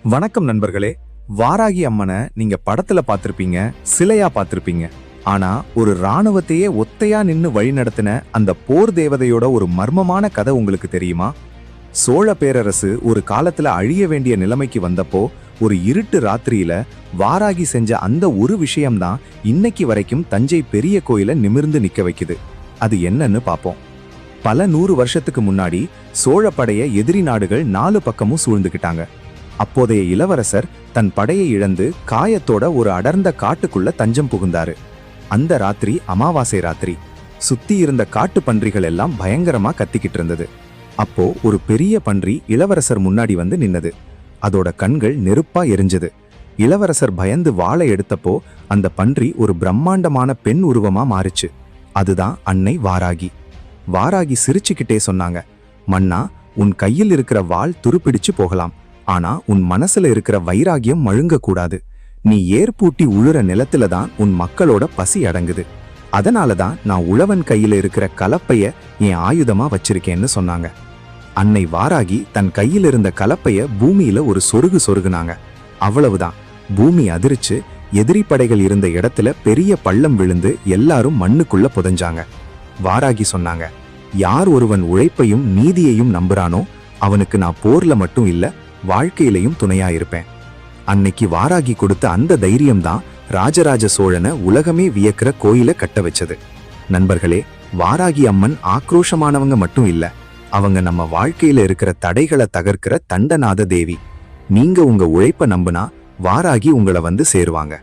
வணக்கம் நண்பர்களே. வாராகி அம்மனை நீங்க படத்துல பார்த்திருப்பீங்க, சிலையா பார்த்திருப்பீங்க. ஆனா ஒரு ராணுவத்தையே ஒத்தையா நின்னு வழிநடத்தின அந்த போர் தேவதையோட ஒரு மர்மமான கதை உங்களுக்கு தெரியுமா? சோழ பேரரசு ஒரு காலத்துல அழிய வேண்டிய நிலைமைக்கு வந்தப்போ ஒரு இருட்டு ராத்திரியில வாராகி செஞ்ச அந்த ஒரு விஷயம்தான் இன்னைக்கு வரைக்கும் தஞ்சை பெரிய கோயிலை நிமிர்ந்து நிக்க வைக்குது. அது என்னன்னு பாப்போம். பல 100 வருஷத்துக்கு முன்னாடி சோழ படைய எதிரி நாடுகள் 4 பக்கமும் சூழ்ந்துகிட்டாங்க. அப்போதைய இளவரசர் தன் படையை இழந்து காயத்தோட ஒரு அடர்ந்த காட்டுக்குள்ள தஞ்சம் புகுந்தாரு. அந்த ராத்திரி அமாவாசை ராத்திரி. சுத்தி இருந்த காட்டு பன்றிகள் எல்லாம் பயங்கரமா கத்திக்கிட்டு இருந்தது. அப்போ ஒரு பெரிய பன்றி இளவரசர் முன்னாடி வந்து நின்னது. அதோட கண்கள் நெருப்பா எரிஞ்சது. இளவரசர் பயந்து வாளை எடுத்தப்போ அந்த பன்றி ஒரு பிரம்மாண்டமான பெண் உருவமா மாறிச்சு. அதுதான் அன்னை வாராகி. வாராகி சிரிச்சுக்கிட்டே சொன்னாங்க, மன்னா, உன் கையில் இருக்கிற வாள் துருப்பிடிச்சு போகலாம், ஆனா உன் மனசுல இருக்கிற வைராகியம் மழுங்க கூடாது. நீ ஏற்பூட்டி உழுற நிலத்துல தான் உன் மக்களோட பசி அடங்குது. அதனாலதான் நான் உழவன் கையில இருக்கிற கலப்பைய என் ஆயுதமா வச்சிருக்கேன்னு சொன்னாங்க. அன்னை வாராகி தன் கையில் இருந்த கலப்பைய பூமியில ஒரு சொருகு சொருகுனாங்க. அவ்வளவுதான், பூமி அதிர்ச்சு. எதிரி படைகள் இருந்த இடத்துல பெரிய பள்ளம் விழுந்து எல்லாரும் மண்ணுக்குள்ள புதைஞ்சாங்க. வாராகி சொன்னாங்க, யார் ஒருவன் உழைப்பையும் நீதியையும் நம்புறானோ அவனுக்கு நான் போர்ல மட்டும் இல்ல, வாழ்க்கையிலையும் துணையா இருப்பேன். அன்னைக்கு வாராகி கொடுத்த அந்த தைரியம்தான் ராஜராஜ சோழனை உலகமே வியக்கிற கோயிலை கட்ட வச்சது. நண்பர்களே, வாராகி அம்மன் ஆக்ரோஷமானவங்க மட்டும் இல்ல, அவங்க நம்ம வாழ்க்கையில இருக்கிற தடைகளை தகர்க்கிற தண்டநாத தேவி. நீங்க உங்க உழைப்ப நம்புனா வாராகி உங்களை வந்து சேருவாங்க.